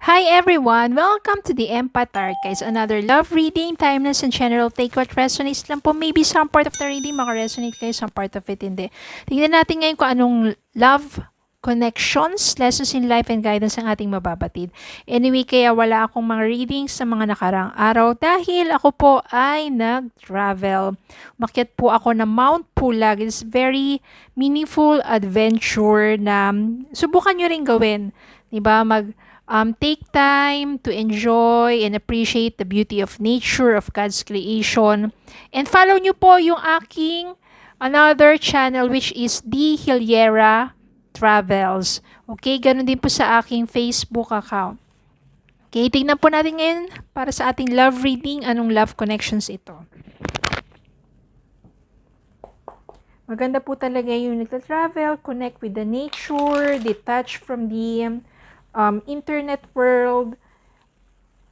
Hi everyone! Welcome to the Empath Archives, another love reading, timeless and general. Take what resonates lang po. Maybe some part of the reading maka-resonate kayo, some part of it hindi. Tingnan natin ngayon kung anong love connections, lessons in life and guidance ang ating mababatid. Anyway, kaya wala akong mga readings sa mga nakarang araw dahil ako po ay nag-travel. Umakyat po ako ng Mount Pulag. It's very meaningful adventure na subukan nyo rin gawin. Diba? Take time to enjoy and appreciate the beauty of nature, of God's creation. And follow nyo po yung aking another channel which is The Hiliera Travels. Okay, ganun din po sa aking Facebook account. Okay, tingnan po natin ngayon para sa ating love reading, anong love connections ito. Maganda po talaga yung nagta-travel, connect with the nature, detach from the internet world,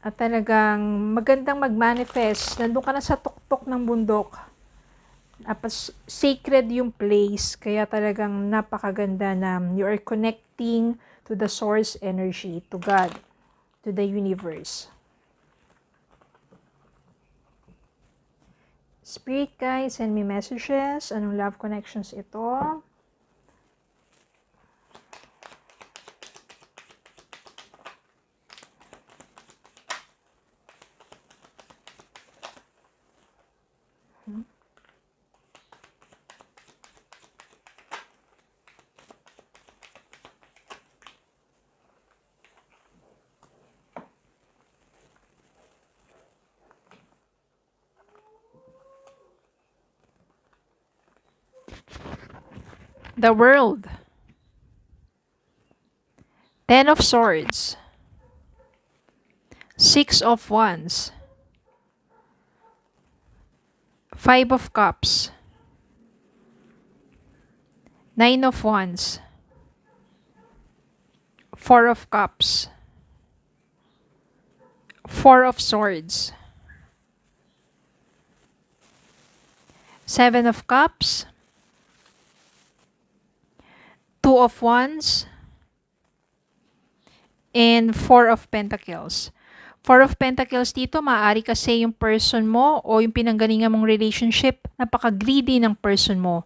at talagang magandang mag-manifest. Nandun ka na sa tuktok ng bundok. Tapos, sacred yung place. Kaya talagang napakaganda na you are connecting to the source energy, to God, to the universe. Spirit guides, send me messages. Anong love connections ito? The World. Ten of Swords. Six of Wands. Five of Cups. Nine of Wands. Four of Cups. Four of Swords. Seven of Cups. Two of Wands. And Four of Pentacles. Four of Pentacles dito, maaari kasi yung person mo o yung pinanggalingan mong relationship, napaka-greedy ng person mo.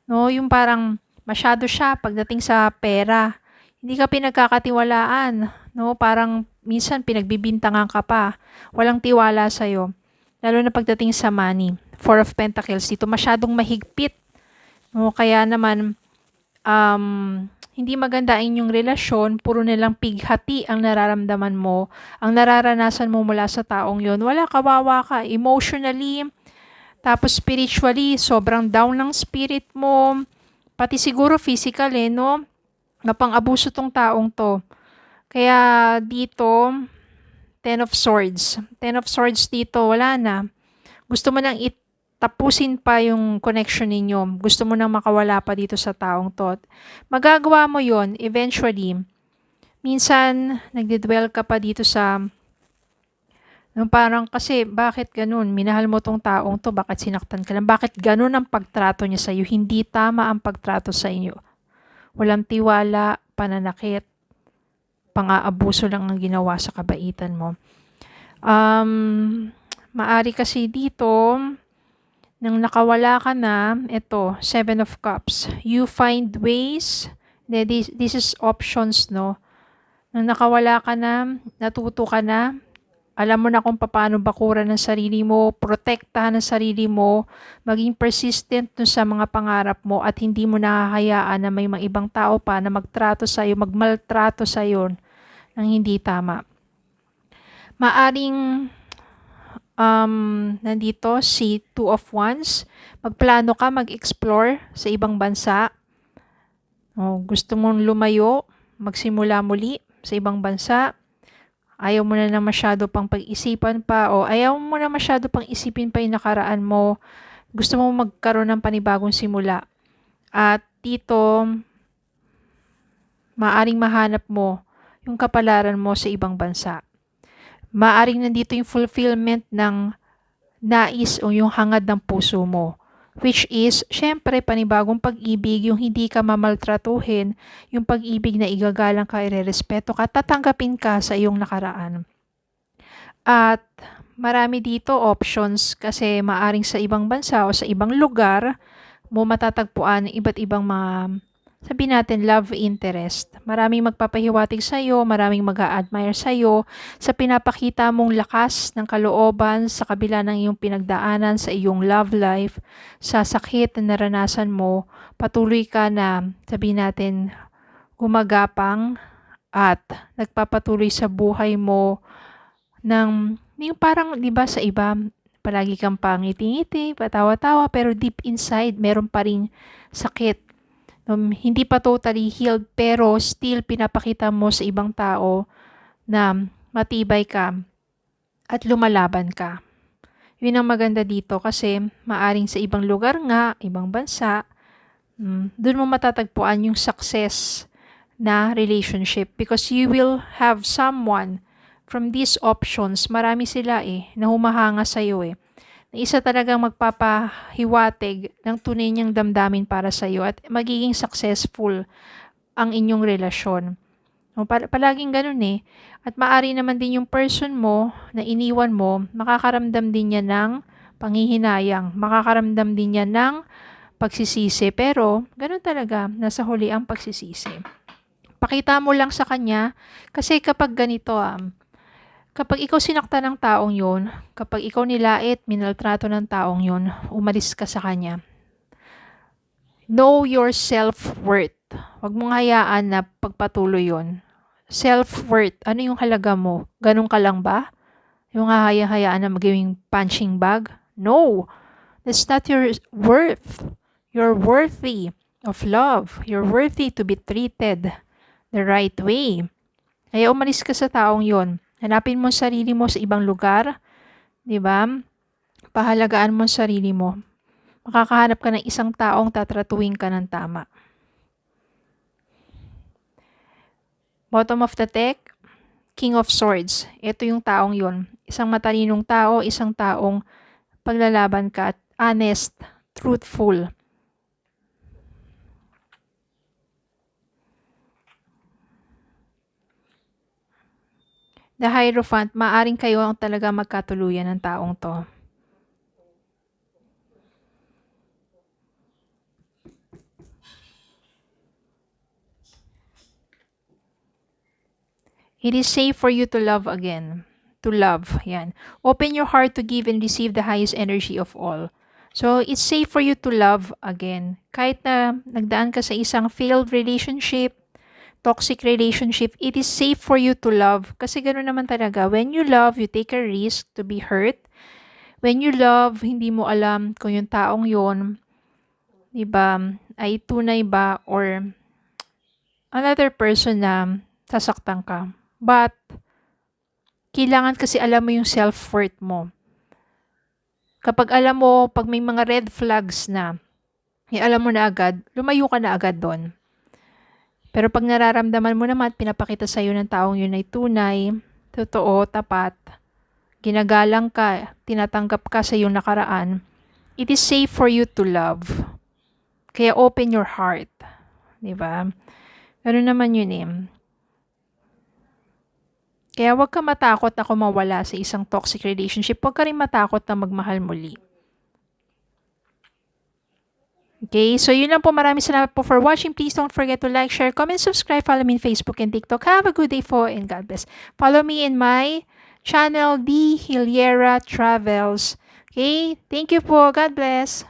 No, yung parang masyado siya pagdating sa pera. Hindi ka pinagkakatiwalaan. No, parang minsan pinagbibintangan ka pa. Walang tiwala sa'yo. Lalo na pagdating sa money. Four of Pentacles dito, masyadong mahigpit. No, kaya naman, hindi maganda ang inyong relasyon, puro nilang pighati ang nararamdaman mo, ang nararanasan mo mula sa taong yon. Wala, kawawa ka emotionally, tapos spiritually, sobrang down ng spirit mo, pati siguro physical no? Napang-abuso tong taong to. Kaya dito, Ten of Swords. Ten of Swords dito, wala na. Gusto mo nang tapusin pa yung connection ninyo. Gusto mo nang makawala pa dito sa taong to. Magagawa mo yon eventually. Minsan, nagdidwell ka pa dito sa parang kasi, bakit ganun? Minahal mo tong taong to, bakit sinaktan ka lang? Bakit ganun ang pagtrato niya sa'yo? Hindi tama ang pagtrato sa inyo. Walang tiwala, pananakit, pang-aabuso lang ang ginawa sa kabaitan mo. Maari kasi dito, nang nakawala ka na, ito, Seven of Cups. You find ways, this is options, no? Nang nakawala ka na, natuto ka na, alam mo na kung paano bakuran ng sarili mo, protektahan ng sarili mo, maging persistent dun sa mga pangarap mo at hindi mo nahahayaan na may mga ibang tao pa na magtrato sa'yo, magmaltrato sa'yo nang hindi tama. Maaring nandito si Two of Wands. Magplano ka, mag-explore sa ibang bansa. Gusto mong lumayo, magsimula muli sa ibang bansa. Ayaw mo na masyado pang pag-isipan pa o ayaw mo na masyado pang isipin pa yung nakaraan mo. Gusto mo magkaroon ng panibagong simula. At dito, maaring mahanap mo yung kapalaran mo sa ibang bansa. Maaring nandito yung fulfillment ng nais o yung hangad ng puso mo. Which is, syempre, panibagong pag-ibig, yung hindi ka mamaltratuhin, yung pag-ibig na igagalang ka, irerespeto ka, tatanggapin ka sa iyong nakaraan. At marami dito options kasi maaring sa ibang bansa o sa ibang lugar mo matatagpuan iba't ibang mga, sabihin natin, love interest. Maraming magpapahiwatig sa'yo, maraming mag-a-admire sa'yo sa pinapakita mong lakas ng kalooban sa kabila ng iyong pinagdaanan sa iyong love life, sa sakit na naranasan mo, patuloy ka na, sabihin natin, gumagapang at nagpapatuloy sa buhay mo ng yung parang 'di ba sa iba palagi kang pangiti-ngiti, patawa-tawa pero deep inside meron pa ring sakit. Hindi pa totally healed pero still pinapakita mo sa ibang tao na matibay ka at lumalaban ka. Yun ang maganda dito kasi maaring sa ibang lugar nga, ibang bansa, doon mo matatagpuan yung success na relationship because you will have someone from these options. Marami sila na humahanga sa'yo na isa talagang magpapahiwatig ng tunay niyang damdamin para sa'yo at magiging successful ang inyong relasyon. Palaging ganun At maari naman din yung person mo na iniwan mo, makakaramdam din niya ng panghihinayang, makakaramdam din niya ng pagsisisi. Pero ganun talaga, nasa huli ang pagsisisi. Pakita mo lang sa kanya kasi kapag ganito kapag ikaw sinaktan ng taong yun, kapag ikaw nilait, minaltrato ng taong yun, umalis ka sa kanya. Know your self-worth. Huwag mong hayaan na pagpatuloy yun. Self-worth. Ano yung halaga mo? Ganun ka lang ba? Yung hayaan na maging punching bag? No. That's not your worth. You're worthy of love. You're worthy to be treated the right way. Kaya umalis ka sa taong yon. Hanapin mo sarili mo sa ibang lugar, 'di ba? Pahalagaan mo sarili mo. Makakahanap ka ng isang taong tatratuhin ka ng tama. Bottom of the deck, King of Swords. Ito yung taong yon. Isang matalinong tao, isang taong paglalaban ka at honest, truthful. The Hierophant, maaring kayo ang talaga magkatuluyan ng taong to. It is safe for you to love again. To love, yan. Open your heart to give and receive the highest energy of all. So, it's safe for you to love again. Kahit na nagdaan ka sa isang failed relationship, toxic relationship, it is safe for you to love. Kasi gano'n naman talaga. When you love, you take a risk to be hurt. When you love, hindi mo alam kung yung taong yon, diba, ay tunay ba or another person na sasaktan ka. But, kailangan kasi alam mo yung self-worth mo. Kapag alam mo, pag may mga red flags na, alam mo na agad, lumayo ka na agad doon. Pero pag nararamdaman mo naman at pinapakita sa'yo ng taong yun ay tunay, totoo, tapat, ginagalang ka, tinatanggap ka sa iyong nakaraan, it is safe for you to love. Kaya open your heart. Diba? Ganun naman yun Kaya huwag ka matakot na kumawala sa isang toxic relationship. Huwag ka rin matakot na magmahal muli. Okay, so yun lang po. Maraming salamat po for watching. Please don't forget to like, share, comment, subscribe. Follow me in Facebook and TikTok. Have a good day po and God bless. Follow me in my channel, D. Hiliera Travels. Okay, thank you po. God bless.